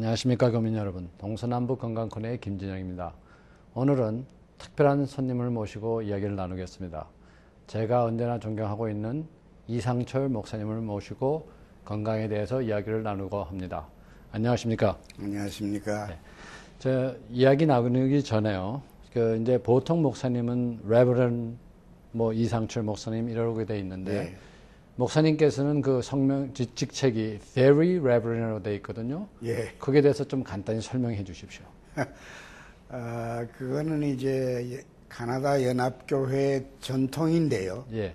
안녕하십니까 교민 여러분, 동서남북 건강코너의 김진영입니다. 오늘은 특별한 손님을 모시고 이야기를 나누겠습니다. 제가 언제나 존경하고 있는 이상철 목사님을 모시고 건강에 대해서 이야기를 나누고 합니다. 안녕하십니까? 안녕하십니까? 네. 저 이야기 나누기 전에요. 이제 보통 목사님은 레버런 이상철 목사님 이러게 돼 있는데 네. 목사님께서는 그 성명 직책이 Very Reverend으로 되어 있거든요. 예. 그게 대해서 좀 간단히 설명해 주십시오. 그거는 이제 가나다 연합교회 전통인데요. 예.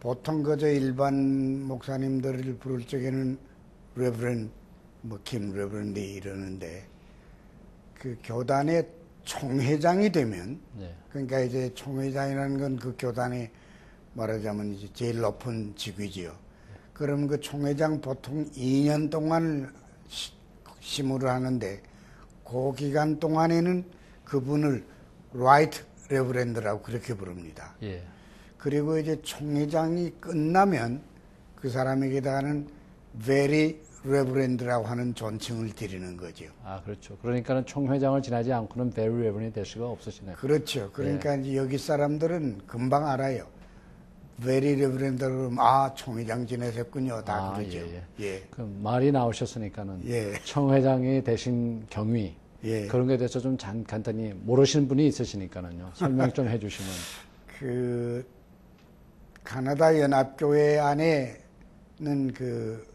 보통 그저 일반 목사님들을 부를 적에는 Reverend, 김 Reverend 이러는데 그 교단의 총회장이 되면 예. 그러니까 이제 총회장이라는 건 그 교단의 말하자면 이제 제일 높은 직위지요. 그럼 그 총회장 보통 2년 동안 심의를 하는데 그 기간 동안에는 그분을 Right Reverend라고 그렇게 부릅니다. 예. 그리고 이제 총회장이 끝나면 그 사람에게다가는 Very Reverend라고 하는 존칭을 드리는 거죠. 아, 그렇죠. 그러니까는 총회장을 지나지 않고는 Very Reverend이 될 수가 없으시네요. 그렇죠. 그러니까 예. 이제 여기 사람들은 금방 알아요. Very Reverend 그러면 총회장 지내셨군요. 다 그러죠. 예, 예. 예. 그 말이 나오셨으니까는 예. 총회장이 되신 경위 예. 그런 거에 대해서 좀 간단히 모르시는 분이 있으시니까는요. 설명 좀 해주시면. 그 가나다 연합교회 안에는 그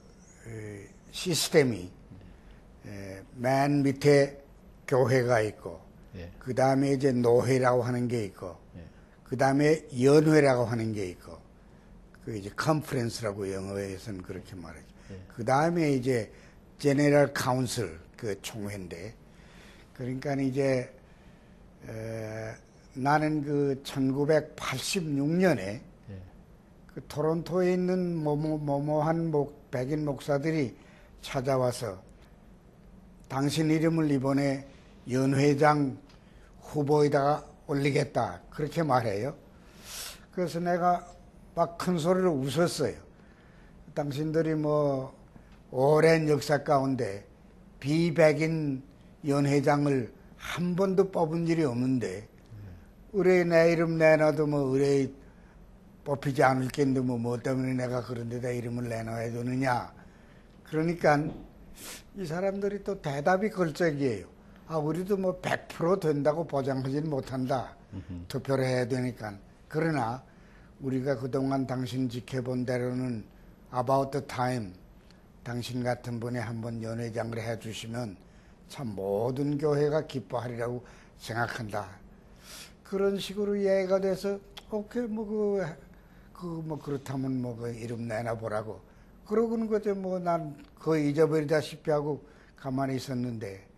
시스템이 맨 밑에 교회가 있고 예. 그 다음에 이제 노회라고 하는 게 있고. 예. 그 다음에 연회라고 하는 게 있고, 그 이제 컨퍼런스라고 영어에서는 그렇게 말하죠. 예. 그 다음에 이제 제네럴 카운슬, 그 총회인데, 그러니까 이제, 나는 그 1986년에 예. 그 토론토에 있는 모모한 백인 목사들이 찾아와서 당신 이름을 이번에 연회장 후보에다가 올리겠다 그렇게 말해요. 그래서 내가 막 큰 소리로 웃었어요. 당신들이 오랜 역사 가운데 비백인 연회장을 한 번도 뽑은 일이 없는데 의뢰 내 이름 내놔도 의뢰 뽑히지 않을 겐데 뭐 때문에 내가 그런 데다 이름을 내놔야 되느냐. 그러니까 이 사람들이 또 대답이 걸적이에요. 우리도 100% 된다고 보장하지는 못한다. 투표를 해야 되니까. 그러나 우리가 그동안 당신 지켜본 대로는 about the time 당신 같은 분이 한번 연회장을 해주시면 참 모든 교회가 기뻐하리라고 생각한다. 그런 식으로 이해가 돼서 오케이 그렇다면 그 이름 내놔보라고. 그러고는 그저 난 거의 잊어버리다시피 하고 가만히 있었는데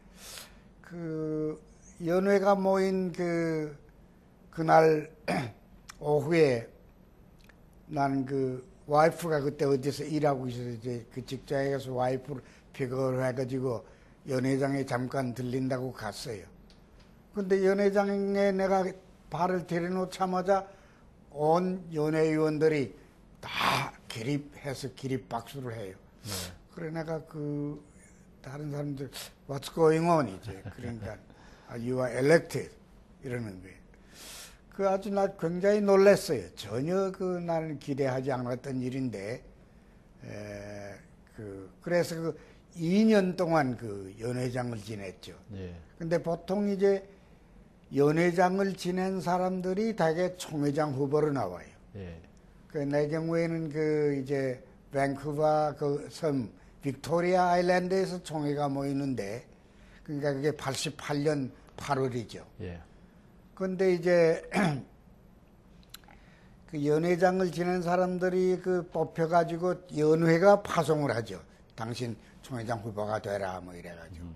그 연회가 모인 그날 오후에 나는 그 와이프가 그때 어디서 일하고 있어서 이제 그 직장에 가서 와이프를 픽업을 해가지고 연회장에 잠깐 들린다고 갔어요. 근데 연회장에 내가 발을 들여놓자마자 온 연회의원들이 다 기립해서 기립박수를 해요. 네. 그래 내가 다른 사람들 What's going on 이제 그러니까 You are elected 이러는 거예요. 아주 나 굉장히 놀랐어요. 전혀 나는 기대하지 않았던 일인데 그래서 2년 동안 연회장을 지냈죠. 예. 근데 보통 이제 연회장을 지낸 사람들이 대개 총회장 후보로 나와요. 예. 내 경우에는 이제 밴쿠버 섬 빅토리아 아일랜드에서 총회가 모이는데, 그러니까 그게 88년 8월이죠. 예. 근데 이제, 그 연회장을 지낸 사람들이 뽑혀가지고 연회가 파송을 하죠. 당신 총회장 후보가 되라, 이래가지고.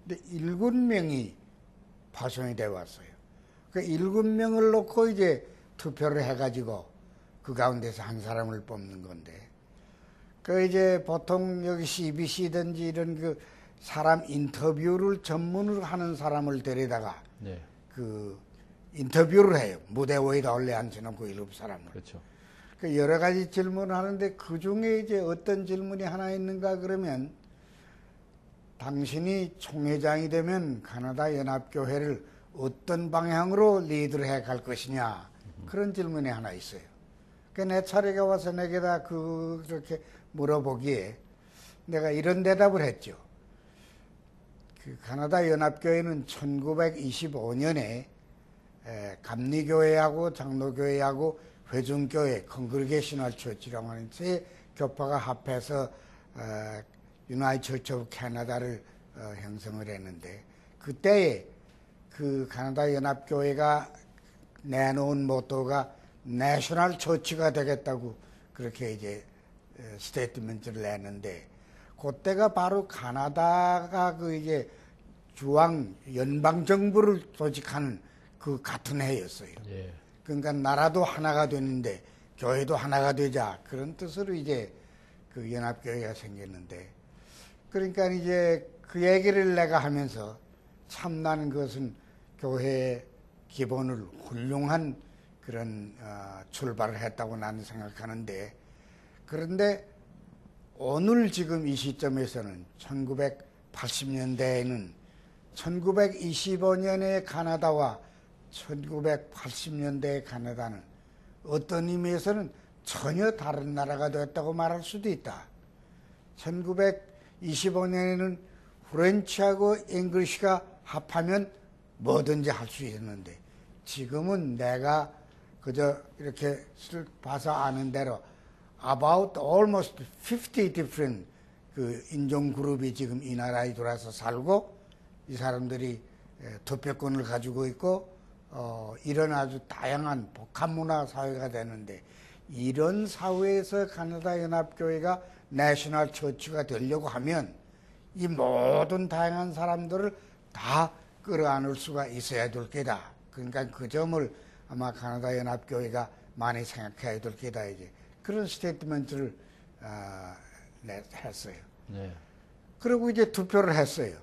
근데 7명이 파송이 돼 왔어요. 그 7명을 놓고 이제 투표를 해가지고 그 가운데서 한 사람을 뽑는 건데, 이제 보통 여기 CBC든지 이런 사람 인터뷰를 전문으로 하는 사람을 데려다가 네. 인터뷰를 해요. 무대 위에다 올려 앉혀놓고 7사람을. 그렇죠. 여러 가지 질문을 하는데 그 중에 이제 어떤 질문이 하나 있는가 그러면 당신이 총회장이 되면 가나다 연합교회를 어떤 방향으로 리드를 해 갈 것이냐, 그런 질문이 하나 있어요. 내 차례가 와서 내게다 그렇게 물어보기에 내가 이런 대답을 했죠. 가나다 연합교회는 1925년에 감리교회하고 장로교회하고 회중교회, 컨그리게이셔널 처치라고 하는 세 교파가 합해서 유나이티드 처치 오브 캐나다를 형성을 했는데, 그때에 그 가나다 연합교회가 내놓은 모토가 내셔널 처치가 되겠다고 그렇게 이제 스테이트먼트를 냈는데, 그때가 바로 가나다가 그 이제 주왕 연방 정부를 조직하는 그 같은 해였어요. 예. 그러니까 나라도 하나가 되는데 교회도 하나가 되자, 그런 뜻으로 이제 그 연합교회가 생겼는데, 그러니까 이제 그 얘기를 내가 하면서 참 나는 그것은 교회의 기본을 훌륭한 그런 출발을 했다고 나는 생각하는데, 그런데 오늘 지금 이 시점에서는 1980년대에는 1925년의 가나다와 1980년대의 가나다는 어떤 의미에서는 전혀 다른 나라가 되었다고 말할 수도 있다. 1925년에는 프렌치하고 잉글리시가 합하면 뭐든지 할 수 있었는데, 지금은 내가 그저 이렇게 봐서 아는 대로 about almost 50 different 그 인종 그룹이 지금 이 나라에 들어와서 살고, 이 사람들이 투표권을 가지고 있고 이런 아주 다양한 복합 문화 사회가 되는데, 이런 사회에서 가나다 연합교회가 내셔널 처치가 되려고 하면 이 모든 다양한 사람들을 다 끌어안을 수가 있어야 될 게다. 그러니까 그 점을 아마 가나다 연합교회가 많이 생각해야 될 게다, 이제 그런 스테이트먼트를 했어요. 네. 그리고 이제 투표를 했어요.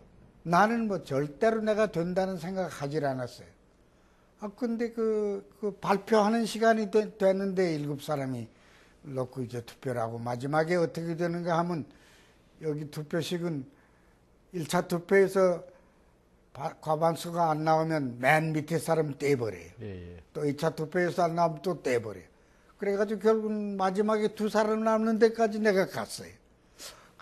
나는 뭐 절대로 내가 된다는 생각하질 않았어요. 근데 그 발표하는 시간이 됐는데 7사람이 놓고 이제 투표를 하고, 마지막에 어떻게 되는가 하면, 여기 투표식은 1차 투표에서 과반수가 안 나오면 맨 밑에 사람 떼버려요. 예, 예. 또 2차 투표에서 안 나오면 또 떼버려요. 그래가지고 결국은 마지막에 2사람 남는 데까지 내가 갔어요.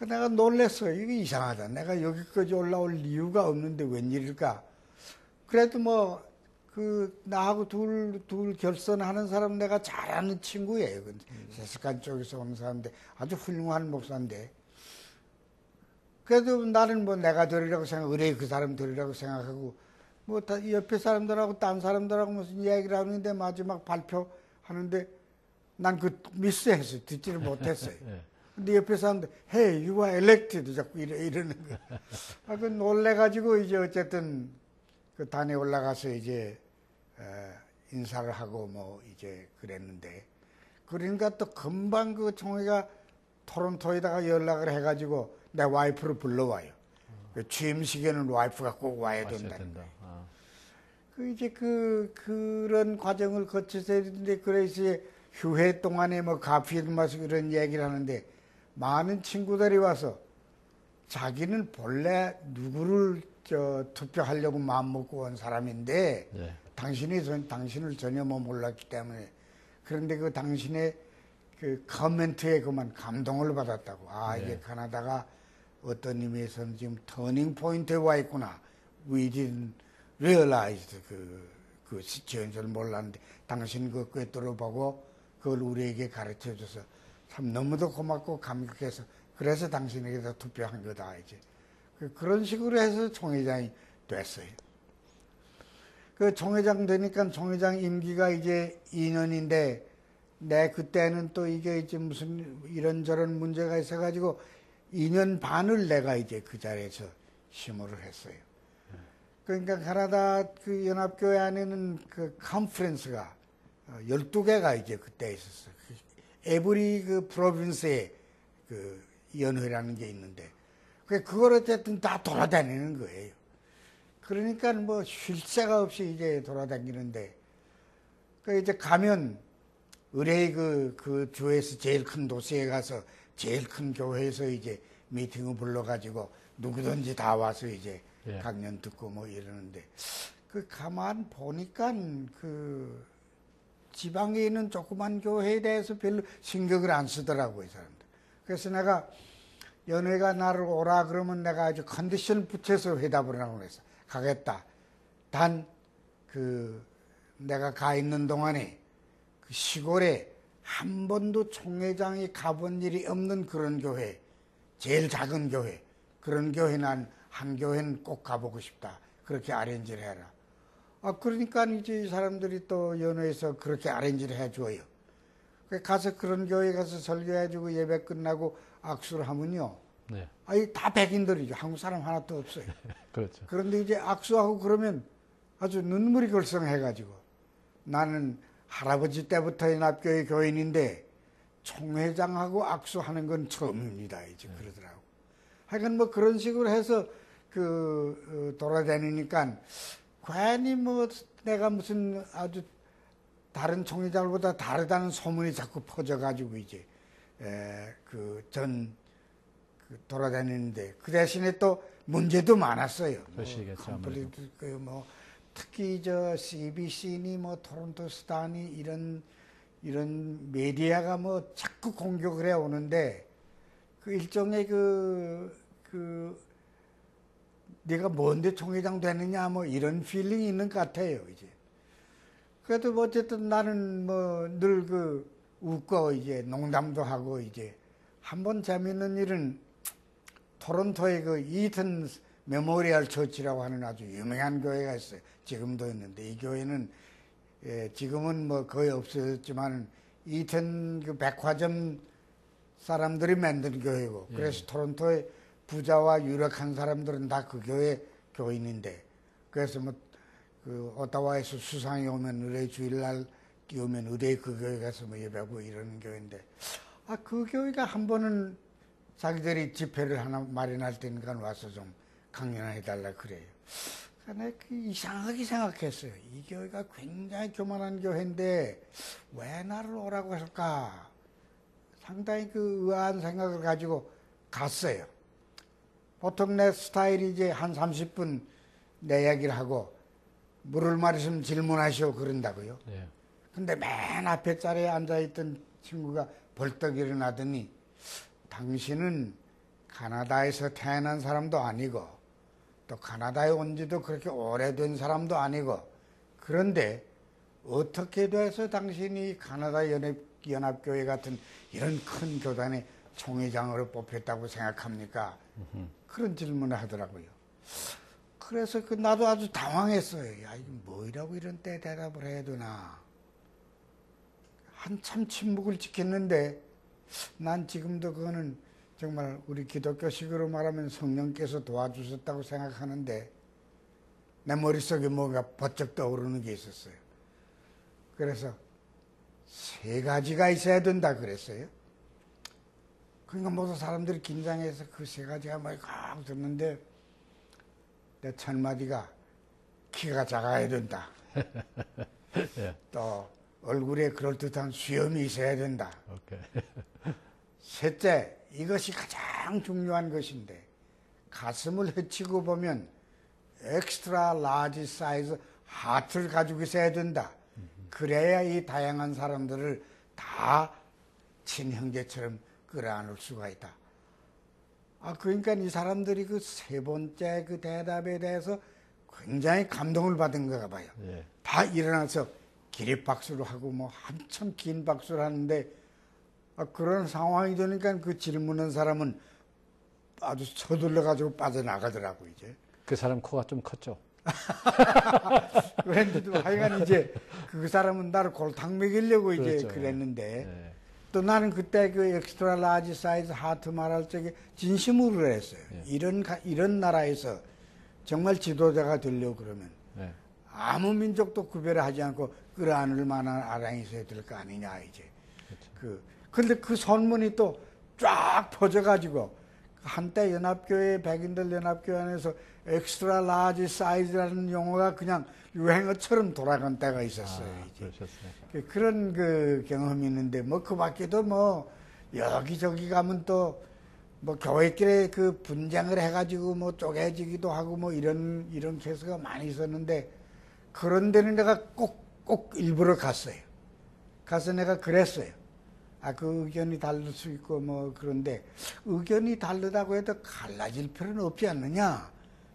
내가 놀랬어요. 이게 이상하다. 내가 여기까지 올라올 이유가 없는데 웬일일까? 그래도 뭐 나하고 둘 결선하는 사람 내가 잘 아는 친구예요. 세스칸 쪽에서 오는 사람인데 아주 훌륭한 목사인데, 그래도 나는 뭐 내가 되리라고 의뢰 그 사람 되리라고 생각하고, 뭐 다 옆에 사람들하고 딴 사람들하고 무슨 이야기를 하는데 마지막 발표하는데 난 그 미스했어요. 듣지를 못했어요. 예. 근데 옆에 사람들, hey, you are elected. 자꾸 이러는 거야. 그 놀래가지고 이제 어쨌든 그 단에 올라가서 이제 인사를 하고 뭐 이제 그랬는데, 그러니까 또 금방 그 총회가 토론토에다가 연락을 해가지고 내 와이프를 불러와요. 그 취임식에는 와이프가 꼭 와야 된다는 거예요. 이제 그런 과정을 거쳐서 했는데, 그래서 휴회 동안에 뭐 가필 마시 이런 얘기를 하는데, 많은 친구들이 와서 자기는 본래 누구를 투표하려고 마음먹고 온 사람인데, 네. 당신을 전혀 뭐 몰랐기 때문에, 그런데 그 당신의 그 커멘트에 그만 감동을 받았다고. 네. 이게 가나다가 어떤 의미에서는 지금 터닝 포인트에 와 있구나. We didn't realize 그 시츄에이션을 몰랐는데 당신 그 꿰뚫어 보고 그걸 우리에게 가르쳐 줘서 참 너무도 고맙고 감격해서, 그래서 당신에게도 투표한 거다, 이제. 그런 식으로 해서 총회장이 됐어요. 그 총회장 되니까 총회장 임기가 이제 2년인데, 그때는 또 이게 이제 무슨 이런저런 문제가 있어가지고 2년 반을 내가 이제 그 자리에서 심호를 했어요. 그러니까 가나다 그 연합교회 안에는 그 컨퍼런스가 12개가 이제 그때 있었어요. 에브리 그 프로빈스에 그 연회라는 게 있는데, 그걸 어쨌든 다 돌아다니는 거예요. 그러니까 뭐 쉴 새가 없이 이제 돌아다니는데, 이제 가면 의뢰의 그 주에서 제일 큰 도시에 가서 제일 큰 교회에서 이제 미팅을 불러가지고 누구든지 다 와서 이제 예. 강연 듣고 뭐 이러는데 그 가만 보니까 그 지방에 있는 조그만 교회에 대해서 별로 신경을 안 쓰더라고요, 이 사람들. 그래서 내가 연회가 나를 오라 그러면 내가 아주 컨디션을 붙여서 회답을 하고 그랬어. 가겠다. 단 그 내가 가 있는 동안에 그 시골에 한 번도 총회장이 가본 일이 없는 그런 교회, 제일 작은 교회, 그런 교회 난 한 교회는 꼭 가보고 싶다. 그렇게 아렌지를 해라. 그러니까 이제 이 사람들이 또 연회에서 그렇게 아렌지를 해줘요. 가서 그런 교회 가서 설교해주고 예배 끝나고 악수를 하면요. 네. 다 백인들이죠. 한국 사람 하나도 없어요. 그렇죠. 그런데 이제 악수하고 그러면 아주 눈물이 걸성해가지고 나는 할아버지 때부터 연합교회 교인인데 총회장하고 악수하는 건 처음입니다. 이제 그러더라고. 하여간 뭐 그런 식으로 해서 돌아다니니까 괜히 뭐 내가 무슨 아주 다른 총회장보다 다르다는 소문이 자꾸 퍼져가지고 이제 돌아다니는데 그 대신에 또 문제도 많았어요. 그러시겠죠, 뭐 특히 저 CBC니 뭐 토론토 스타니 이런 메디아가 뭐 자꾸 공격을 해 오는데 그 일종의 네가 뭔데 총회장 되느냐 뭐 이런 필링이 있는 것 같아요 이제. 그래도 뭐 어쨌든 나는 뭐 늘 웃고 이제 농담도 하고 이제 한 번 재밌는 일은 토론토에 그 이튼 메모리얼 처치라고 하는 아주 유명한 교회가 있어요. 지금도 있는데 이 교회는 지금은 뭐 거의 없어졌지만 이튼 그 백화점 사람들이 만든 교회고 그래서 토론토의 부자와 유력한 사람들은 다 그 교회 교인인데 그래서 뭐 그 오타와에서 수상이 오면 의뢰 주일날 끼우면 의뢰 그 교회 가서 뭐 예배하고 이러는 교회인데 그 교회가 한 번은 자기들이 집회를 하나 마련할 테니까 와서 좀 강연해달라 그래요. 내가 이상하게 생각했어요. 이 교회가 굉장히 교만한 교회인데 왜 나를 오라고 할까? 상당히 의아한 생각을 가지고 갔어요. 보통 내 스타일이 이제 한 30분 내 이야기를 하고 물을 마르시면 질문하시오 그런다고요. 예. 근데 맨 앞에 자리에 앉아있던 친구가 벌떡 일어나더니 당신은 카나다에서 태어난 사람도 아니고 또 카나다에 온 지도 그렇게 오래된 사람도 아니고 그런데 어떻게 돼서 당신이 카나다 연합교회 같은 이런 큰 교단의 총회장으로 뽑혔다고 생각합니까? 그런 질문을 하더라고요. 그래서 나도 아주 당황했어요. 야, 이게 뭐라고 이런 때 대답을 해야 되나. 한참 침묵을 지켰는데 난 지금도 그거는 정말 우리 기독교식으로 말하면 성령께서 도와주셨다고 생각하는데 내 머릿속에 뭔가 번쩍 떠오르는 게 있었어요. 그래서 3가지가 있어야 된다 그랬어요. 그러니까 모든 사람들이 긴장해서 그 3가지가 막 듣는데 내 첫 마디가 키가 작아야 된다. 예. 또 얼굴에 그럴듯한 수염이 있어야 된다. 오케이. 셋째, 이것이 가장 중요한 것인데 가슴을 헤치고 보면 엑스트라 라지 사이즈 하트를 가지고 있어야 된다. 그래야 이 다양한 사람들을 다 친형제처럼 끌어안을 수가 있다. 그러니까 이 사람들이 그 3번째 그 대답에 대해서 굉장히 감동을 받은 거가 봐요. 예. 다 일어나서 기립박수를 하고 뭐 한참 긴 박수를 하는데 그런 상황이 되니까 그 질문한 사람은 아주 서둘러가지고 빠져나가더라고 이제. 그 사람 코가 좀 컸죠. 그랬는데도 하여간 이제 그 사람은 나를 골탕 먹이려고 이제 그렇죠. 그랬는데 예. 또 나는 그때 그 엑스트라 라지 사이즈 하트 말할 적에 진심으로 했어요. 예. 이런 나라에서 정말 지도자가 되려고 그러면 예. 아무 민족도 구별을 하지 않고 끌어안을 만한 아랑이 있어야 될 거 아니냐 이제. 근데 그 선문이 또 쫙 퍼져가지고 한때 연합교회 백인들 연합교회 안에서 엑스트라 라지 사이즈라는 용어가 그냥 유행어처럼 돌아간 때가 있었어요. 이제. 그러셨어요. 그런 그 경험이 있는데 뭐 그 밖에도 뭐 여기저기 가면 또 뭐 교회끼리 그 분쟁을 해가지고 뭐 쪼개지기도 하고 뭐 이런 케이스가 많이 있었는데 그런 데는 내가 꼭 일부러 갔어요. 가서 내가 그랬어요. 아, 그 의견이 다를 수 있고 뭐 그런데 의견이 다르다고 해도 갈라질 필요는 없지 않느냐.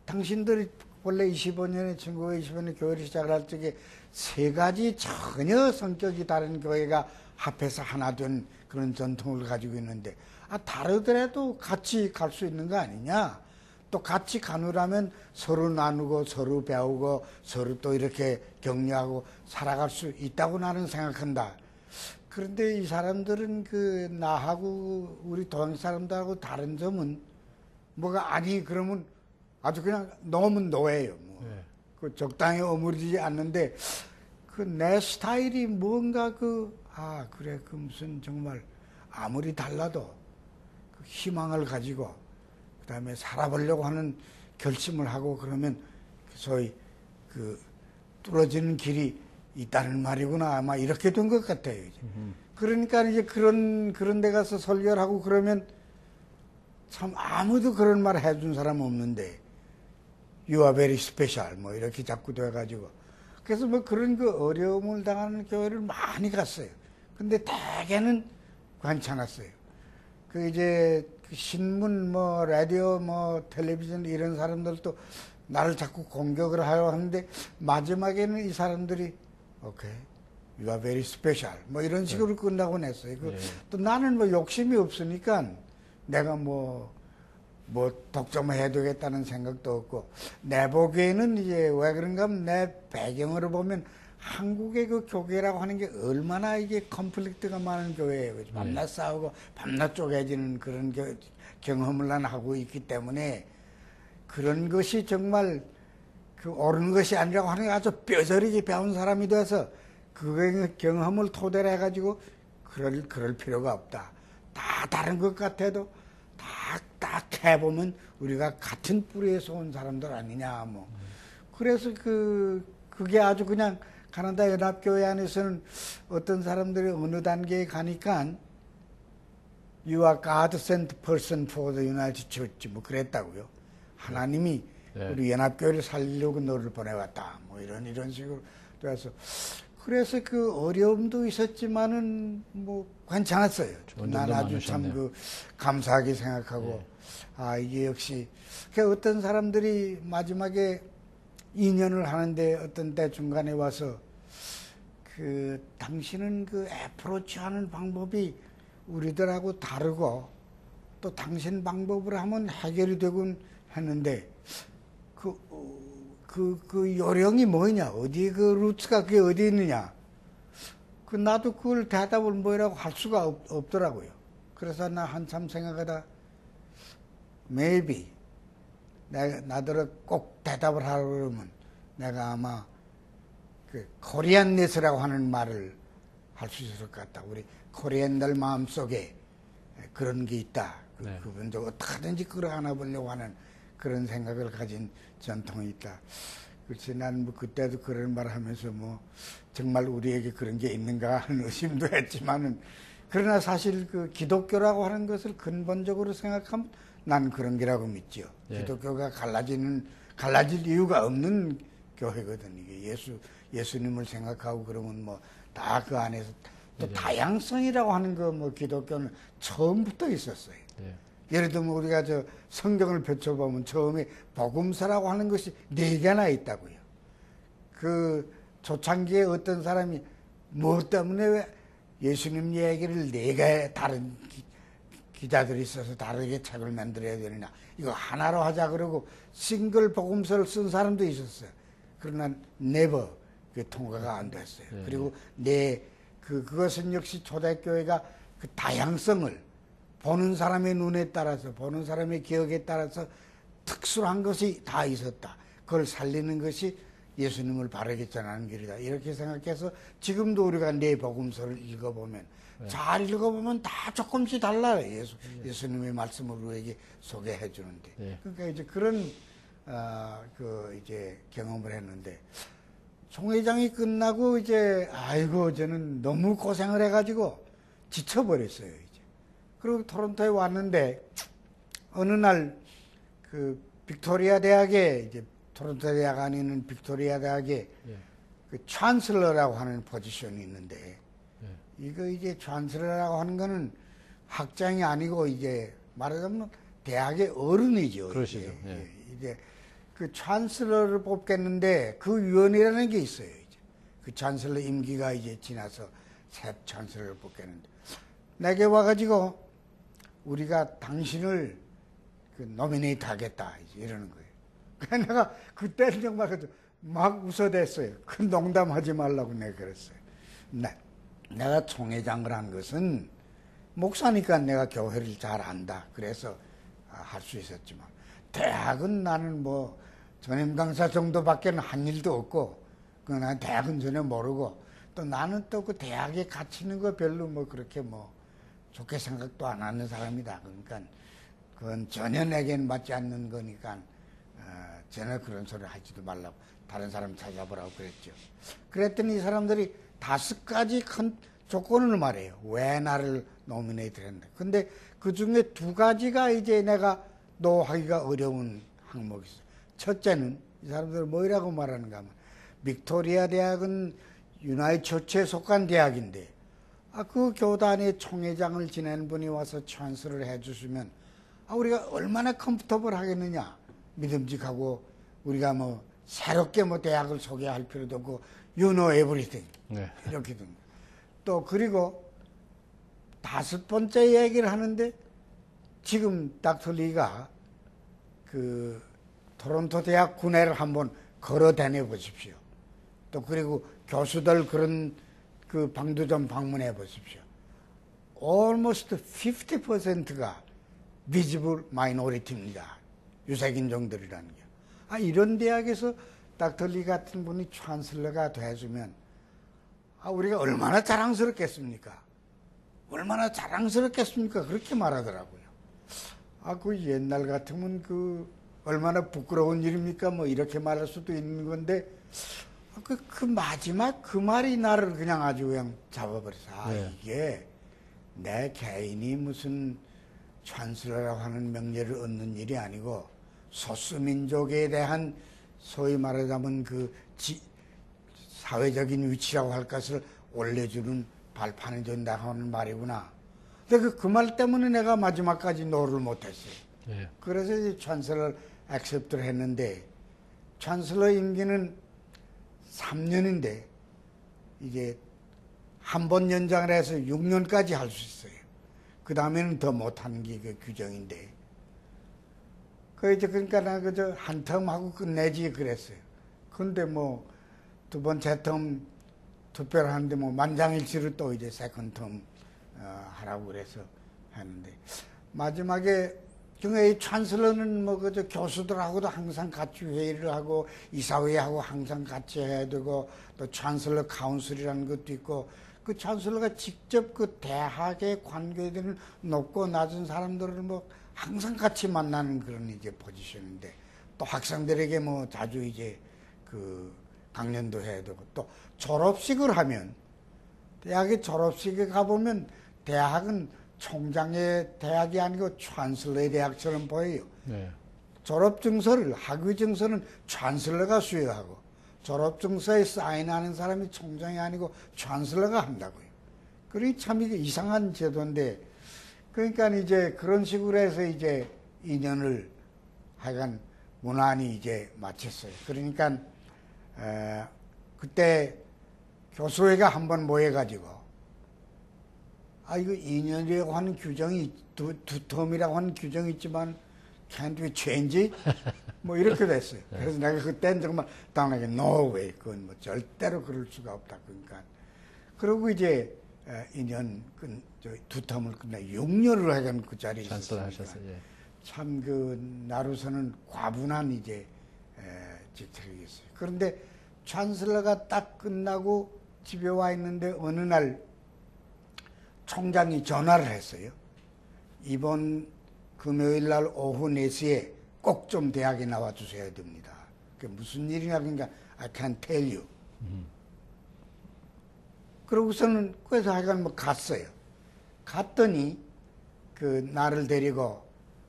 당신들이 원래 25년에 1925년에 교회를 시작할 적에 세 가지 전혀 성격이 다른 교회가 합해서 하나 된 그런 전통을 가지고 있는데 아, 다르더라도 같이 갈 수 있는 거 아니냐. 또 같이 가누라면 서로 나누고 서로 배우고 서로 또 이렇게 격려하고 살아갈 수 있다고 나는 생각한다. 그런데 이 사람들은 그 나하고 우리 동양 사람들하고 다른 점은 뭐가 아니 그러면 아주 그냥 노면 노예요. 뭐. 네. 그 적당히 어무러지지 않는데 그 내 스타일이 뭔가 그래 그 무슨 정말 아무리 달라도 그 희망을 가지고 그다음에 살아보려고 하는 결심을 하고 그러면 소위 그 뚫어지는 길이 있다는 말이구나 아마 이렇게 된 것 같아요. 이제. 그러니까 이제 그런 데 가서 설교를 하고 그러면 참 아무도 그런 말 해준 사람 없는데 You are very special 뭐 이렇게 자꾸 돼가지고 그래서 뭐 그런 그 어려움을 당하는 교회를 많이 갔어요. 근데 대개는 괜찮았어요. 그 이제 그 신문 뭐 라디오 뭐 텔레비전 이런 사람들도 나를 자꾸 공격을 하려 하는데 마지막에는 이 사람들이 오케이 You are very special 뭐 이런 식으로 끝나곤 했어요. 또 나는 뭐 욕심이 없으니까 내가 뭐 독점을 해야 되겠다는 생각도 없고 내 보기에는 이제 왜 그런가 하면 내 배경으로 보면 한국의 그 교회라고 하는 게 얼마나 이게 컨플릭트가 많은 교회예요. 밤낮 싸우고 밤낮 쪼개지는 그런 경험을 난 하고 있기 때문에 그런 것이 정말 그 옳은 것이 아니라고 하는 게 아주 뼈저리게 배운 사람이 돼서 그 경험을 토대로 해가지고 그럴 필요가 없다. 다 다른 것 같아도 딱 해보면 우리가 같은 뿌리에서 온 사람들 아니냐 뭐. 그래서 그게 아주 그냥 가나다 연합교회 안에서는 어떤 사람들이 어느 단계에 가니까 You are God sent person for the United Church 뭐 그랬다고요. 하나님이 우리 연합교회를 살리려고 너를 보내왔다 뭐 이런 식으로 그래서 그 어려움도 있었지만은 뭐 괜찮았어요. 난 아주 참 그 감사하게 생각하고 아 이게 역시 어떤 사람들이 마지막에 2년을 하는데 어떤 때 중간에 와서 그 당신은 그 애프로치 하는 방법이 우리들하고 다르고 또 당신 방법으로 하면 해결이 되곤 했는데 그 요령이 뭐냐 어디 그 루트가 그게 어디 있느냐 나도 그걸 대답을 뭐라고 할 수가 없더라고요. 그래서 나 한참 생각하다 maybe 나더러 꼭 대답을 하려고 그러면 내가 아마 그 코리안넷이라고 하는 말을 할 수 있을 것 같다. 우리 코리안들 마음속에 그런 게 있다. 그분도 어떻게든지 끌어안아 보려고 하는 그런 생각을 가진 전통이 있다. 그렇지, 난 뭐 그때도 그런 말 하면서 뭐 정말 우리에게 그런 게 있는가 하는 의심도 했지만은 그러나 사실 그 기독교라고 하는 것을 근본적으로 생각하면 난 그런 게라고 믿지요. 기독교가 갈라질 이유가 없는 교회거든. 이게 예수님을 생각하고 그러면 뭐 다 그 안에서 또 다양성이라고 하는 거 뭐 기독교는 처음부터 있었어요. 예를 들면 우리가 저 성경을 펼쳐보면 처음에 복음서라고 하는 것이 4개나 있다고요. 그 초창기에 어떤 사람이 뭐 때문에 왜 예수님 얘기를 4개 다른 기자들이 있어서 다르게 책을 만들어야 되느냐. 이거 하나로 하자 그러고 싱글 복음서를 쓴 사람도 있었어요. 그러나 never 그 통과가 안 됐어요. 그리고 그것은 역시 초대교회가 그 다양성을 보는 사람의 눈에 따라서 보는 사람의 기억에 따라서 특수한 것이 다 있었다. 그걸 살리는 것이 예수님을 바르게 전하는 길이다. 이렇게 생각해서 지금도 우리가 복음서를 읽어보면 잘 읽어보면 다 조금씩 달라요. 예수님의 말씀을 우리에게 소개해 주는데. 그러니까 이제 그런 이제 경험을 했는데 총회장이 끝나고 이제 아이고 저는 너무 고생을 해가지고 지쳐버렸어요. 이제 그리고 토론토에 왔는데 어느 날 그 빅토리아 대학에 이제 토론토 대학 안에 있는 빅토리아 대학에 예. 그 찬슬러라고 하는 포지션이 있는데 예. 이거 이제 찬슬러라고 하는 거는 학장이 아니고 이제 말하자면 대학의 어른이죠. 그러시죠. 이제. 예. 이제 그 찬슬러를 뽑겠는데 그 위원회라는 게 있어요. 이제 그 찬슬러 임기가 이제 지나서 새 찬슬러를 뽑겠는데 내게 와가지고 우리가 당신을 그 노미네이트 하겠다 이제 이러는 거예요. 그래서 내가 그때는 정말 막 웃어댔어요. 그 농담하지 말라고 내가 그랬어요. 내가 총회장을 한 것은 목사니까 내가 교회를 잘 안다. 그래서 할 수 있었지만 대학은 나는 뭐 전임 강사 정도밖에는 한 일도 없고 난 대학은 전혀 모르고 또 나는 또 그 대학에 갇히는 거 별로 뭐 그렇게 뭐 좋게 생각도 안 하는 사람이다. 그러니까 그건 전혀 내겐 맞지 않는 거니까 전혀 그런 소리 하지도 말라고 다른 사람 찾아보라고 그랬죠. 그랬더니 이 사람들이 5가지 큰 조건을 말해요. 왜 나를 노미네이트 했는데. 근데 그 중에 2가지가 이제 내가 노하기가 어려운 항목이 있어요. 첫째는 이 사람들은 뭐라고 말하는가 하면 빅토리아 대학은 유나이트 처치에 속한 대학인데 그 교단의 총회장을 지낸 분이 와서 찬스를 해주시면 우리가 얼마나 컴포터블 하겠느냐. 믿음직하고 우리가 뭐 새롭게 뭐 대학을 소개할 필요도 없고 you know everything. 네. 이렇게 됩니다. 또 그리고 5번째 얘기를 하는데 지금 닥터 리가 그 토론토 대학 군회를 한번 걸어 다녀 보십시오. 또 그리고 교수들 그런 그 방도 좀 방문해 보십시오. almost 50%가 visible minority입니다. 유색인종들이라는 게. 이런 대학에서 닥터 리 같은 분이 찬슬러가 돼주면 우리가 얼마나 자랑스럽겠습니까? 얼마나 자랑스럽겠습니까? 그렇게 말하더라고요. 그 옛날 같으면 그 얼마나 부끄러운 일입니까? 뭐 이렇게 말할 수도 있는 건데 그 마지막 그 말이 나를 그냥 아주 그냥 잡아버려서 네. 이게 내 개인이 무슨 찬슬러라고 하는 명예를 얻는 일이 아니고 소수민족에 대한 소위 말하자면 그 사회적인 위치라고 할 것을 올려주는 발판이 된다 하는 말이구나. 근데 그 말 때문에 내가 마지막까지 노를 못했어요. 네. 그래서 이제 찬슬러를 액셉트를 했는데 찬슬러 임기는 3년인데 이제 한 번 연장을 해서 6년까지 할 수 있어요. 그 다음에는 더 못하는 게 그 규정인데. 그러니까 나 그저 한 텀 하고 끝내지 그랬어요. 근데 뭐 2번째 텀 투표를 하는데 뭐 만장일치로 또 이제 세컨 텀 하라고 그래서 했는데 마지막에 이 찬슬러는 뭐 그저 교수들하고도 항상 같이 회의를 하고 이사회하고 항상 같이 해야 되고 또 찬슬러 카운슬이라는 것도 있고 그 찬슬러가 직접 그 대학에 관계되는 높고 낮은 사람들을 뭐 항상 같이 만나는 그런 이제 포지션인데 또 학생들에게 뭐 자주 이제 그 강연도 해야 되고 또 졸업식을 하면 대학의 졸업식에 가보면 대학은 총장의 대학이 아니고 찬슬러의 대학처럼 보여요. 네. 졸업증서를 학위증서는 찬슬러가 수여하고 졸업증서에 사인하는 사람이 총장이 아니고 찬슬러가 한다고요. 그러니 참 이게 이상한 제도인데 그러니까 이제 그런 식으로 해서 이제 2년을 하여간 무난히 이제 마쳤어요. 그러니까 그때 교수회가 한번 모여가지고 이거 2년이라고 하는 규정이 두 텀이라고 하는 규정이 있지만 can't we change it? 뭐 이렇게 됐어요. 그래서 내가 그때는 정말 당연하게 no way 그건 뭐 절대로 그럴 수가 없다. 그러니까 그리고 이제 2년 두 텀을 끝내 6년을 하여간 그 자리에 있었으니까 참 그 나로서는 과분한 이제 직책이었어요. 그런데 찬슬러가 딱 끝나고 집에 와 있는데 어느 날 총장이 전화를 했어요. 이번 금요일 날 오후 4시에 꼭 좀 대학에 나와 주셔야 됩니다. 그게 무슨 일이냐 그러니까 I can't tell you. 그러고서는 그래서 하여간 뭐 갔어요. 갔더니 그 나를 데리고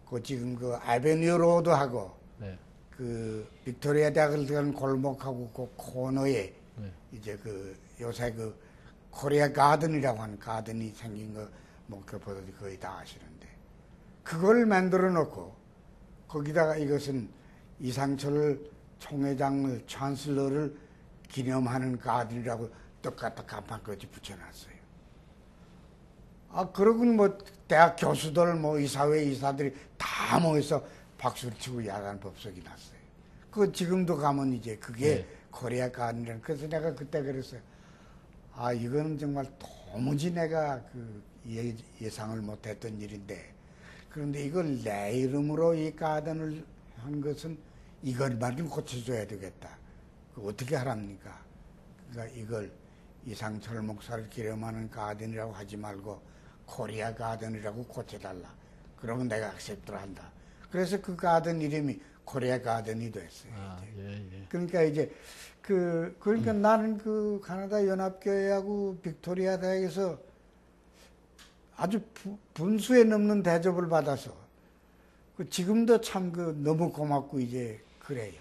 그 지금 그 아베뉴 로드하고 네. 그 빅토리아 대학을 들어가는 골목하고 그 코너에 네. 이제 그 요새 그 코리아 가든이라고 하는 가든이 생긴 거 목표보다도 거의 다 아시는데 그걸 만들어 놓고 거기다가 이것은 이상철 총회장을 찬슬러를 기념하는 가든이라고 똑같은 간판까지 붙여놨어요. 아 그러고는 뭐 대학 교수들 뭐 이사회 이사들이 다 모여서 박수를 치고 야간 법석이 났어요. 그 지금도 가면 이제 그게 네. 코리아 가든이라는. 그래서 내가 그때 그랬어요. 아 이거는 정말 도무지 내가 그 예상을 못했던 일인데 그런데 이걸 내 이름으로 이 가든을 한 것은 이것만은 고쳐줘야 되겠다. 그 어떻게 하랍니까? 그러니까 이걸 이상철 목사를 기념하는 가든이라고 하지 말고 코리아 가든이라고 고쳐달라. 그러면 내가 액셉트를 한다. 그래서 그 가든 이름이 코리아 가든이 됐어요. 아, 예, 예. 그러니까 이제 그러니까 나는 그 가나다 연합교회하고 빅토리아 대학에서 아주 분수에 넘는 대접을 받아서 그 지금도 참 그 너무 고맙고 이제 그래요.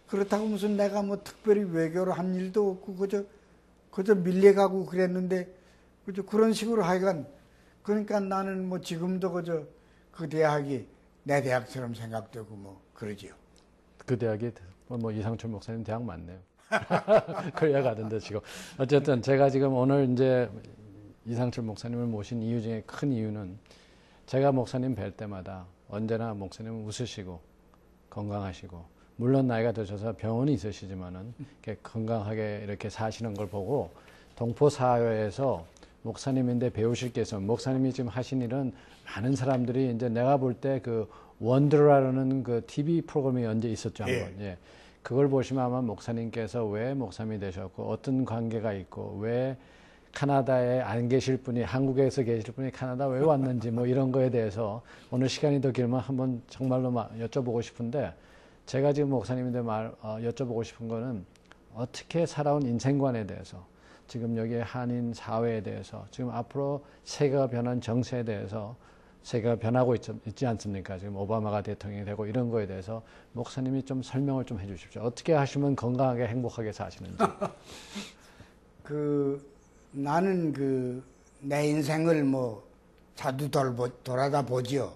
그렇다고 무슨 내가 뭐 특별히 외교를 한 일도 없고 그저 밀려가고 그랬는데 그저 그런 식으로 하여간 그러니까 나는 뭐 지금도 그저 그 대학이 내 대학처럼 생각되고 뭐 그러지요. 그 대학이 뭐 이상철 목사님 대학 맞네요. 코리아 가든데 지금 어쨌든 제가 지금 오늘 이제 이상철 목사님을 모신 이유 중에 큰 이유는 제가 목사님 뵐 때마다 언제나 목사님은 웃으시고 건강하시고 물론 나이가 드셔서 병원이 있으시지만은 이렇게 건강하게 이렇게 사시는 걸 보고 동포 사회에서 목사님인데 배우실 게 있으면 목사님이 지금 하신 일은 많은 사람들이 이제 내가 볼 때 그 원더라는 그 TV 프로그램이 언제 있었죠 한번. 예. 그걸 보시면 아마 목사님께서 왜 목사님이 되셨고 어떤 관계가 있고 왜 카나다에 안 계실 분이 한국에서 계실 분이 카나다 왜 왔는지 뭐 이런 거에 대해서 오늘 시간이 더 길면 한번 정말로 여쭤보고 싶은데 제가 지금 목사님인데 여쭤보고 싶은 거는 어떻게 살아온 인생관에 대해서 지금 여기 한인 사회에 대해서 지금 앞으로 세계가 변한 정세에 대해서 세계가 변하고 있지 않습니까? 지금 오바마가 대통령이 되고 이런 거에 대해서 목사님이 좀 설명을 좀 해주십시오. 어떻게 하시면 건강하게 행복하게 사시는지. 나는 내 인생을 뭐 자주 돌아다 보지요.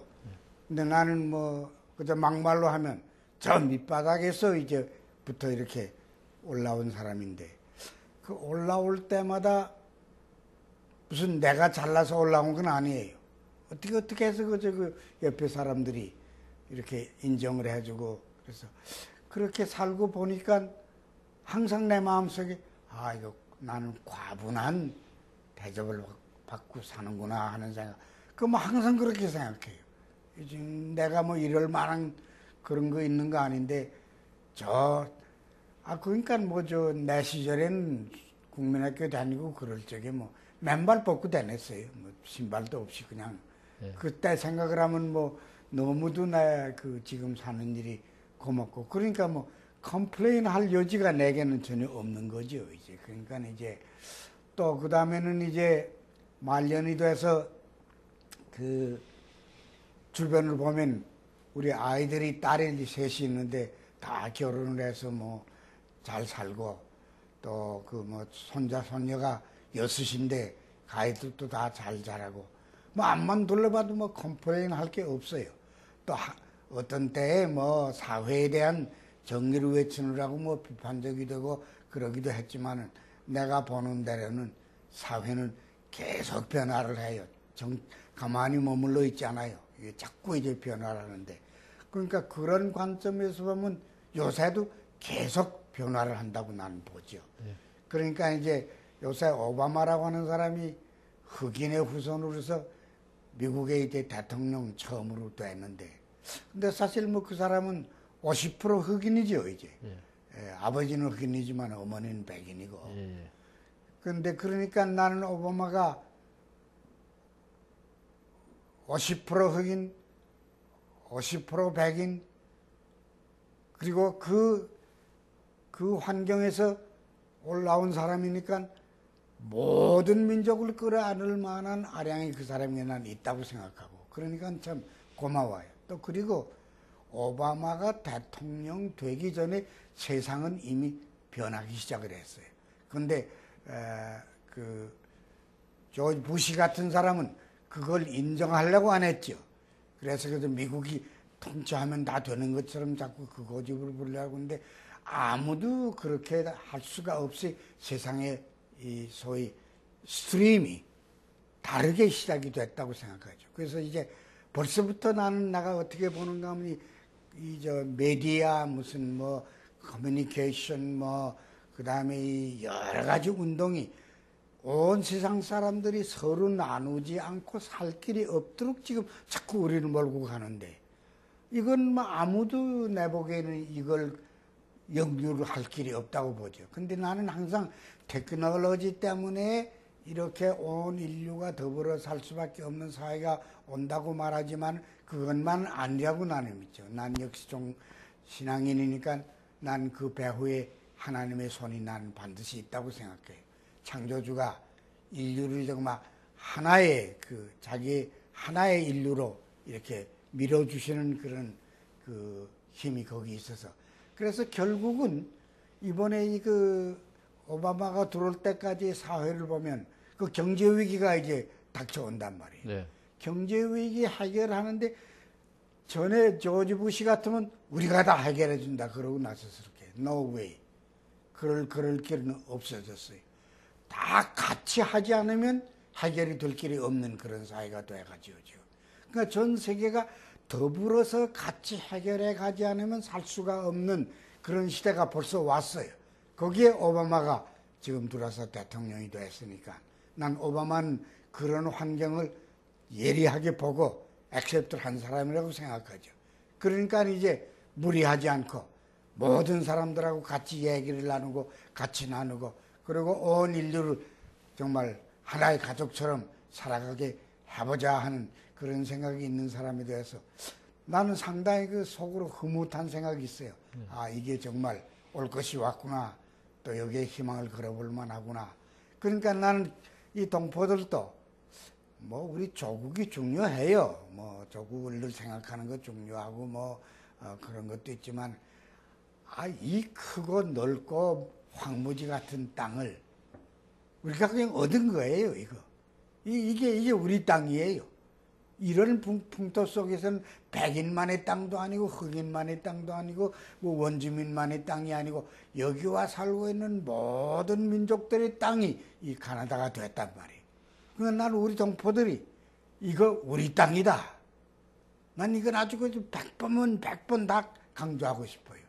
근데 나는 뭐 그저 막말로 하면 저 밑바닥에서 이제부터 이렇게 올라온 사람인데 그 올라올 때마다 무슨 내가 잘나서 올라온 건 아니에요. 어떻게 해서 그 옆에 사람들이 이렇게 인정을 해주고 그래서 그렇게 살고 보니까 항상 내 마음속에 이거 나는 과분한 대접을 받고 사는구나 하는 생각. 뭐 항상 그렇게 생각해요. 지금 내가 뭐 이럴 만한 그런 거 있는 거 아닌데 그러니까 내 시절엔 국민학교 다니고 그럴 적에 뭐 맨발 벗고 다녔어요. 뭐 신발도 없이 그냥. 예. 그때 생각을 하면 뭐 너무도 지금 사는 일이 고맙고 그러니까 뭐 컴플레인 할 여지가 내게는 전혀 없는 거죠. 이제 그러니까 이제 또 그 다음에는 이제 말년이 돼서 그 주변을 보면 우리 아이들이 딸이 셋이 있는데 다 결혼을 해서 뭐 잘 살고 또 손자 손녀가 6인데 아이들도 다 잘 자라고 뭐 앞만 둘러봐도 뭐 컴플레인 할 게 없어요. 또 어떤 때에 뭐 사회에 대한 정의를 외치느라고 뭐 비판적이 되고 그러기도 했지만은 내가 보는 데로는 사회는 계속 변화를 해요. 가만히 머물러 있지 않아요. 자꾸 이제 변화를 하는데 그러니까 그런 관점에서 보면 요새도 계속 변화를 한다고 나는 보죠. 네. 그러니까 이제 요새 오바마라고 하는 사람이 흑인의 후손으로서 미국의 이제 대통령 처음으로 됐는데 근데 사실 뭐 그 사람은 50% 흑인이죠 이제. 예, 아버지는 흑인이지만 어머니는 백인이고. 그런데 그러니까 나는 오바마가 50% 흑인, 50% 백인, 그리고 그 환경에서 올라온 사람이니까 모든 민족을 끌어안을 만한 아량이 그 사람에게 난 있다고 생각하고 그러니까 참 고마워요. 또 그리고 오바마가 대통령 되기 전에 세상은 이미 변하기 시작을 했어요. 그런데 그 조지 부시 같은 사람은 그걸 인정하려고 안 했죠. 그래서 미국이 통치하면 다 되는 것처럼 자꾸 그 고집을 부리려고 하는데 아무도 그렇게 할 수가 없이 세상의 이 소위 스트림이 다르게 시작이 됐다고 생각하죠. 그래서 이제 벌써부터 내가 어떻게 보는가 하면 메디아 무슨 뭐 커뮤니케이션 뭐 그다음에 이 여러 가지 운동이 온 세상 사람들이 서로 나누지 않고 살 길이 없도록 지금 자꾸 우리를 몰고 가는데 이건 뭐 아무도 내 보기에는 이걸 역류를 할 길이 없다고 보죠. 근데 나는 항상 테크놀로지 때문에 이렇게 온 인류가 더불어 살 수밖에 없는 사회가 온다고 말하지만 그것만 아니라고 나는 믿죠. 난 역시 좀 신앙인이니까 난 그 배후에 하나님의 손이 난 반드시 있다고 생각해요. 창조주가 인류를 정말 하나의 자기 하나의 인류로 이렇게 밀어주시는 그런 그 힘이 거기 있어서 그래서 결국은 이번에 오바마가 들어올 때까지 사회를 보면 그 경제 위기가 이제 닥쳐온단 말이에요. 네. 경제 위기 해결하는데 전에 조지 부시 같으면 우리가 다 해결해 준다 그러고 나서스럽게 no way 그럴 길은 없어졌어요. 다 같이 하지 않으면 해결이 될 길이 없는 그런 사회가 돼가지고 그러니까 전 세계가 더불어서 같이 해결해 가지 않으면 살 수가 없는 그런 시대가 벌써 왔어요. 거기에 오바마가 지금 들어서 대통령이 됐으니까 난 오바마는 그런 환경을 예리하게 보고 액셉트를 한 사람이라고 생각하죠. 그러니까 이제 무리하지 않고 모든 사람들하고 같이 얘기를 나누고 같이 나누고 그리고 온 인류를 정말 하나의 가족처럼 살아가게 해보자 하는 그런 생각이 있는 사람이 되어서 나는 상당히 그 속으로 흐뭇한 생각이 있어요. 아, 이게 정말 올 것이 왔구나. 또 여기에 희망을 걸어볼 만하구나. 그러니까 나는 이 동포들도 뭐 우리 조국이 중요해요. 뭐 조국을 늘 생각하는 것 중요하고 뭐 그런 것도 있지만 이 크고 넓고 황무지 같은 땅을 우리가 그냥 얻은 거예요. 이게 우리 땅이에요. 이런 풍토 속에서는 백인만의 땅도 아니고 흑인만의 땅도 아니고 뭐 원주민만의 땅이 아니고 여기와 살고 있는 모든 민족들의 땅이 이 가나다가 됐단 말이에요. 그러니까 나는 우리 동포들이 이거 우리 땅이다. 난 이건 아주 100번은 100번 다 강조하고 싶어요.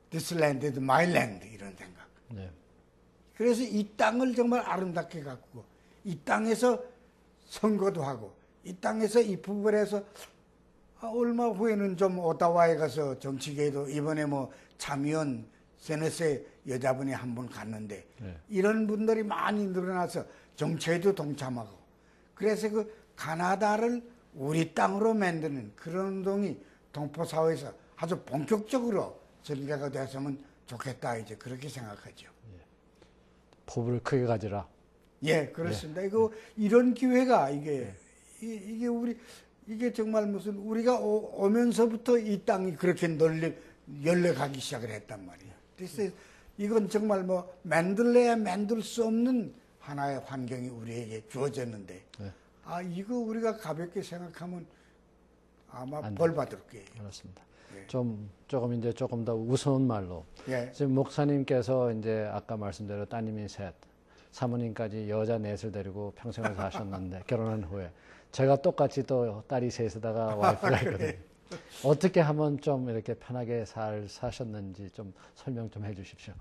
This land is my land 이런 생각. 네. 그래서 이 땅을 정말 아름답게 가꾸고 이 땅에서 선거도 하고 이 땅에서 입국을 해서 얼마 후에는 좀 오타와에 가서 정치계에도 이번에 뭐 참의원 세네스에 여자분이 한 분 갔는데 네. 이런 분들이 많이 늘어나서 정치에도 동참하고 그래서 그 가나다를 우리 땅으로 만드는 그런 운동이 동포사회에서 아주 본격적으로 전개가 됐으면 좋겠다 이제 그렇게 생각하죠. 예. 포부를 크게 가지라. 예, 그렇습니다. 이런 기회가 이게 정말 무슨 우리가 오면서부터 이 땅이 그렇게 열려가기 시작을 했단 말이에요. 그래서 이건 정말 뭐 만들래야 만들 수 없는 하나의 환경이 우리에게 주어졌는데 이거 우리가 가볍게 생각하면 아마 벌 받을 거예요. 그렇습니다. 예. 조금 더 우스운 말로 지금 목사님께서 이제 아까 말씀대로 따님이 셋, 사모님까지 여자 넷을 데리고 평생을 사셨는데 결혼한 후에 제가 똑같이 또 딸이 셋에다가 와이프가 있거든요. 어떻게 하면 좀 이렇게 편하게 사셨는지 좀 설명 좀 해주십시오.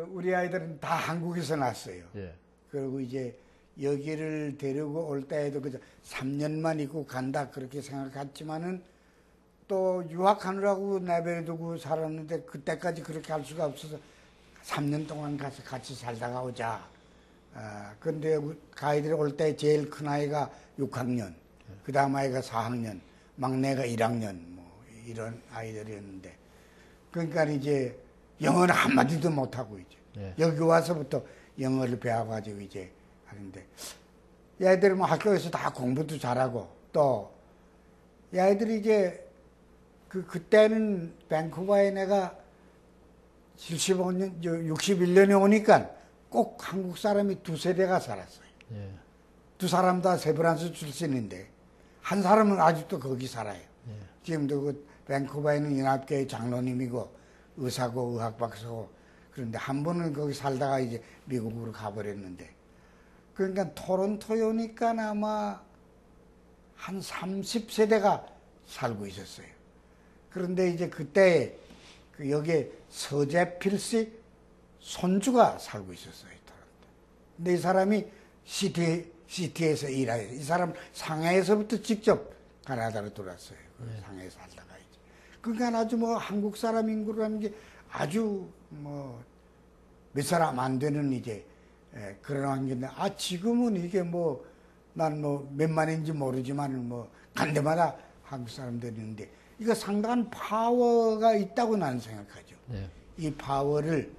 우리 아이들은 다 한국에서 났어요. 예. 그리고 이제 여기를 데리고 올 때에도 그저 3년만 있고 간다 그렇게 생각했지만은 또 유학하느라고 내버려두고 살았는데 그때까지 그렇게 할 수가 없어서 3년 동안 가서 같이 살다가 오자. 근데 그 아이들이 올 때 제일 큰 아이가 6학년, 그 다음 아이가 4학년, 막내가 1학년, 뭐 이런 아이들이었는데 그러니까 이제 영어는 한마디도 못하고 이제 여기 와서부터 영어를 배워가지고 이제 하는데 얘들이 뭐 학교에서 다 공부도 잘하고 또 얘들이 이제 그때는 밴쿠버에 내가 75년, 61년에 오니까 꼭 한국 사람이 두세 대가 살았어요. 예. 두 사람 다 세브란스 출신인데 한 사람은 아직도 거기 살아요. 예. 지금도 그 밴쿠버에는 연합교회 장로님이고 의사고 의학 박사고 그런데 한 번은 거기 살다가 이제 미국으로 가버렸는데 그러니까 토론토에 오니까 아마 한 30세대가 살고 있었어요. 그런데 이제 그때 그 여기에 서재필 씨 손주가 살고 있었어요. 토론토. 근데 이 사람이 시티에서 일해요. 이 사람 상해에서부터 직접 가나다로 들어왔어요. 상해에 살다가 이제. 그러니까 아주 뭐 한국 사람 인구라는 게 아주 뭐 몇 사람 안 되는 이제 그런 환경인데 지금은 이게 뭐 난 뭐 몇만인지 모르지만 뭐 간데마다 한국 사람들이 있는데 이거 상당한 파워가 있다고 나는 생각하죠. 네. 이 파워를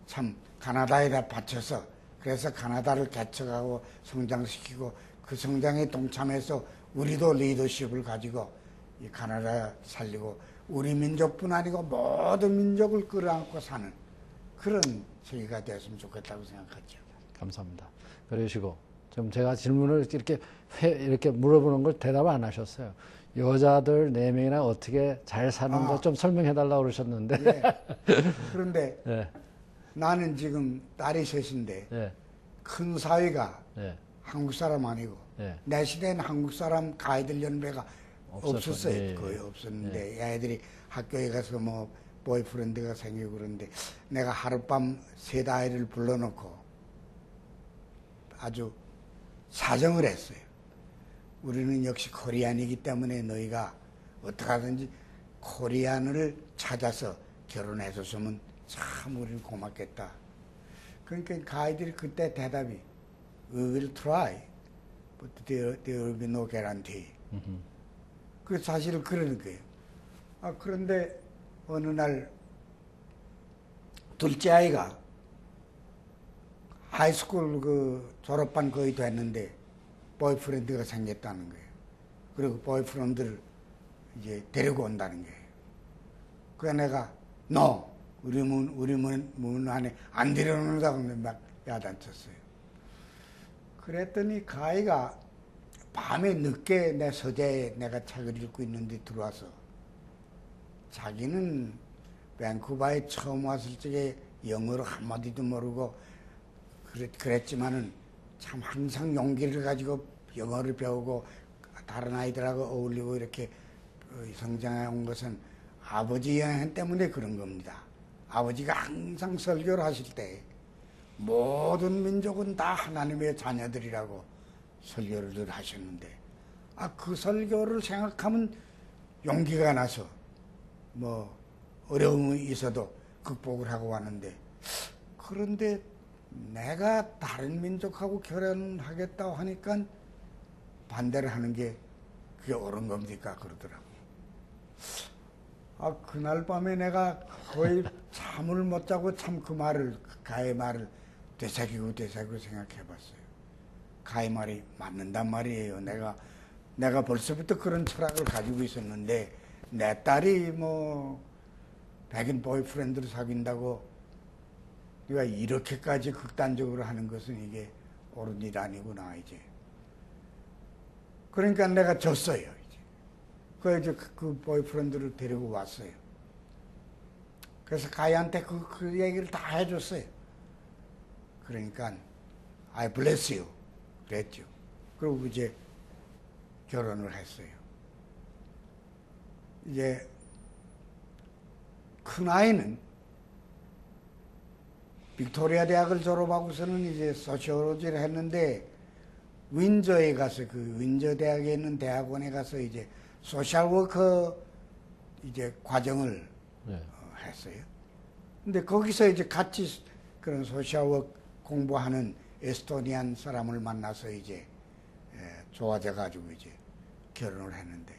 참 가나다에다 바쳐서 그래서 가나다를 개척하고 성장시키고 그 성장에 동참해서 우리도 리더십을 가지고 이 가나다 살리고 우리 민족뿐 아니고 모든 민족을 끌어안고 사는 그런 세계가 되었으면 좋겠다고 생각하죠. 감사합니다. 그러시고 좀 제가 질문을 이렇게 물어보는 걸 대답을 안 하셨어요. 여자들 4명이나 어떻게 잘 사는 거 좀 설명해 달라고 그러셨는데. 예. 그런데 예. 나는 지금 딸이 셋인데 예. 큰 사위가 예. 한국 사람 아니고 예. 내 시대에는 한국 사람 가이들 연배가 없었어요. 예, 예. 거의 없었는데 애들이 학교에 가서 뭐 보이프렌드가 생기고 그러는데 내가 하룻밤 셋 아이를 불러놓고 아주 사정을 했어요. 우리는 역시 코리안이기 때문에 너희가 어떻게 하든지 코리안을 찾아서 결혼해줬으면 참 우리는 고맙겠다. 그러니까 가이들이 그때 대답이 We will try, but there will be no guarantee. 그 사실을 그러는 거예요. 그런데 어느 날 둘째 아이가 하이스쿨 그 졸업반 거의 됐는데 보이프렌드가 생겼다는 거예요. 그리고 보이프렌드를 이제 데리고 온다는 거예요. 그래서 내가 No, 우리 문 안에 안 데려오는다고 막 야단쳤어요. 그랬더니 그 아이가 밤에 늦게 내 서재에 내가 책을 읽고 있는데 들어와서 자기는 밴쿠버에 처음 왔을 적에 영어를 한마디도 모르고 그랬지만은 참 항상 용기를 가지고 영어를 배우고 다른 아이들하고 어울리고 이렇게 성장해 온 것은 아버지 영향 때문에 그런 겁니다. 아버지가 항상 설교를 하실 때 모든 민족은 다 하나님의 자녀들이라고 설교를 하셨는데 그 설교를 생각하면 용기가 나서 뭐 어려움이 있어도 극복을 하고 왔는데 그런데 내가 다른 민족하고 결혼하겠다고 하니까 반대를 하는 게 그게 옳은 겁니까? 그러더라고요. 그날 밤에 내가 거의 잠을 못 자고 참 그 말을, 가의 말을 되새기고 생각해 봤어요. 가의 말이 맞는단 말이에요. 내가 벌써부터 그런 철학을 가지고 있었는데 내 딸이 뭐 백인 보이프렌드를 사귄다고 네가 이렇게까지 극단적으로 하는 것은 이게 옳은 일 아니구나 이제. 그러니까 내가 졌어요 이제. 그래서 그 보이프렌드를 데리고 왔어요. 그래서 가희한테 그 얘기를 다 해줬어요. 그러니까 I bless you 그랬죠. 그리고 이제 결혼을 했어요. 이제 큰 아이는 빅토리아 대학을 졸업하고서는 이제 소시올로지를 했는데 윈저에 가서 그 윈저 대학에 있는 대학원에 가서 이제 소셜워커 이제 과정을 네. 했어요. 근데 거기서 이제 같이 그런 소셜워크 공부하는 에스토니안 사람을 만나서 이제 좋아져 가지고 이제 결혼을 했는데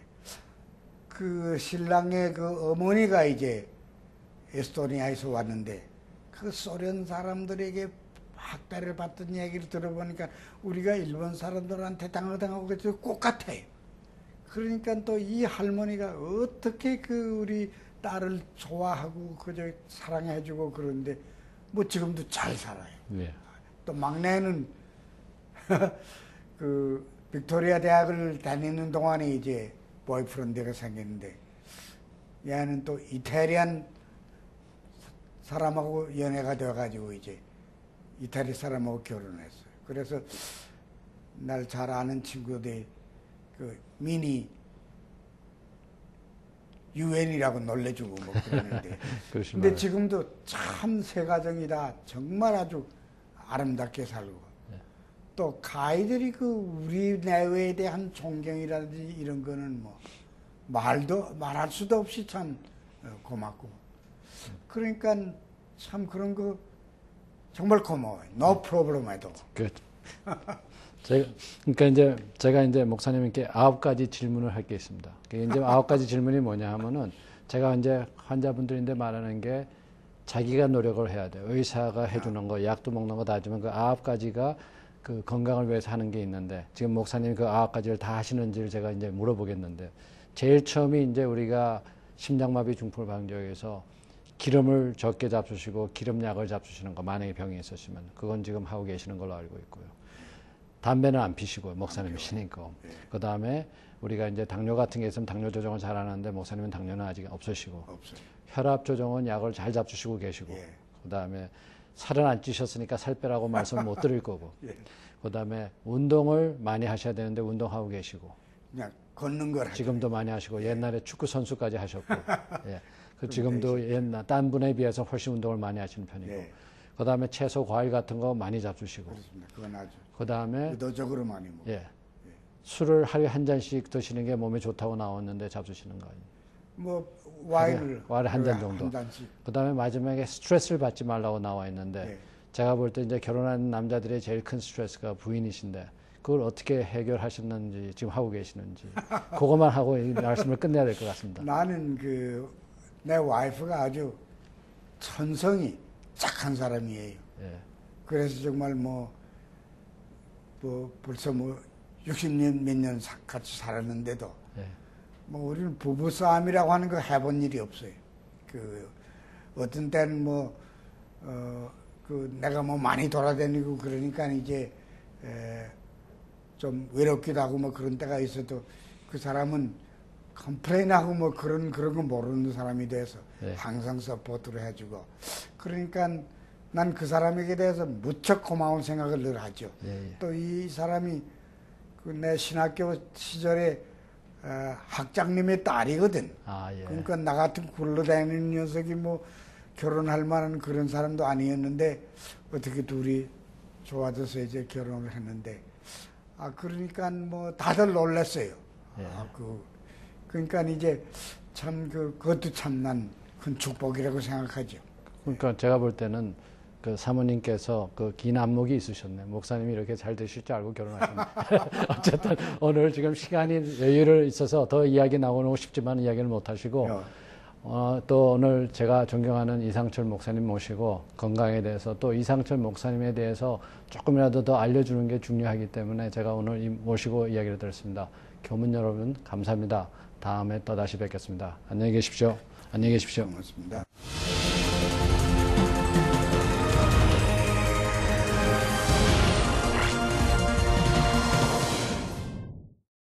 그 신랑의 그 어머니가 이제 에스토니아에서 왔는데 그 소련 사람들에게 학대를 받던 얘기를 들어보니까 우리가 일본 사람들한테 당하고 그래서 똑같아요. 그러니까 또 이 할머니가 어떻게 그 우리 딸을 좋아하고 그저 사랑해주고 그런데 뭐 지금도 잘 살아요. 예. 또 막내는 그 빅토리아 대학을 다니는 동안에 이제 보이프렌드가 생겼는데 얘는 또 이태리안 사람하고 연애가 돼가지고 이제 이태리 사람하고 결혼했어요. 그래서 날 잘 아는 친구들이 그 미니 유엔이라고 놀래주고 뭐 그러는데 근데 지금도 참 새 가정이다. 정말 아주 아름답게 살고 또 가이들이 그 우리 내외에 대한 존경이라든지 이런 거는 뭐 말할 수도 없이 참 고맙고 그러니까 참 그런 거 정말 고마워요. No problem at all. 그러니까 이제 제가 이제 목사님께 9가지 질문을 할 게 있습니다. 이제 9가지 질문이 뭐냐 하면은 제가 이제 환자분들인데 말하는 게 자기가 노력을 해야 돼요. 의사가 해주는 거, 약도 먹는 거 다 하지만 그 9가지가 그 건강을 위해서 하는 게 있는데 지금 목사님 그 9가지를 다 하시는지를 제가 이제 물어보겠는데 제일 처음이 이제 우리가 심장마비 중풍을 방지하기 위해서 기름을 적게 잡수시고 기름약을 잡수시는 거 만약에 병이 있으시면 그건 지금 하고 계시는 걸로 알고 있고요. 담배는 안 피시고 목사님이시니까. 그 다음에 우리가 이제 당뇨 같은 게 있으면 당뇨 조정을 잘 하는데 목사님은 당뇨는 아직 없으시고 혈압 조정은 약을 잘 잡수시고 계시고 그 다음에 살은 안 찌셨으니까 살 빼라고 말씀 못 드릴 거고 그 다음에 운동을 많이 하셔야 되는데 운동하고 계시고 그냥 걷는 걸 지금도 많이 하시고 옛날에 축구 선수까지 하셨고 그 지금도 옛날 딴 분에 비해서 훨씬 운동을 많이 하시는 편이고 그 다음에 채소 과일 같은 거 많이 잡수시고 그렇습니다. 그건 아주 그 다음에 의도적으로 많이 먹어요. 술을 하루에 한 잔씩 드시는 게 몸에 좋다고 나왔는데 잡수시는 거 아니에요? 뭐 와인을 한 잔 정도. 그 다음에 마지막에 스트레스를 받지 말라고 나와 있는데 제가 볼 때 이제 결혼한 남자들의 제일 큰 스트레스가 부인이신데 그걸 어떻게 해결하셨는지 지금 하고 계시는지 그것만 하고 이 말씀을 끝내야 될 것 같습니다. 나는 내 와이프가 아주 천성이 착한 사람이에요. 그래서 정말 뭐 벌써 60년 몇 년 같이 살았는데도 뭐 우리는 부부싸움이라고 하는 거 해본 일이 없어요. 어떤 때는 내가 많이 돌아다니고 그러니까 이제 좀 외롭기도 하고 뭐 그런 때가 있어도 그 사람은 컴플레인하고 뭐 그런 거 모르는 사람이 돼서 항상 서포트를 해주고 그러니까 난 그 사람에게 대해서 무척 고마운 생각을 늘 하죠. 또 이 사람이 내 신학교 시절에 학장님의 딸이거든. 그러니까 나 같은 굴러다니는 녀석이 뭐 결혼할 만한 그런 사람도 아니었는데 어떻게 둘이 좋아져서 이제 결혼을 했는데 그러니까 뭐 다들 놀랐어요. 그러니까 이제 참 그것도 참 난 큰 축복이라고 생각하죠. 그러니까 제가 볼 때는 그 사모님께서 그 긴 안목이 있으셨네. 목사님이 이렇게 잘 되실 줄 알고 결혼하셨네. 어쨌든 오늘 지금 시간이 여유를 있어서 더 이야기 나오고 싶지만 이야기를 못 하시고 또 오늘 제가 존경하는 이상철 목사님 모시고 건강에 대해서 또 이상철 목사님에 대해서 조금이라도 더 알려주는 게 중요하기 때문에 제가 오늘 모시고 이야기를 들었습니다. 교문 여러분 감사합니다. 다음에 또 다시 뵙겠습니다. 안녕히 계십시오. 안녕히 계십시오. 고맙습니다.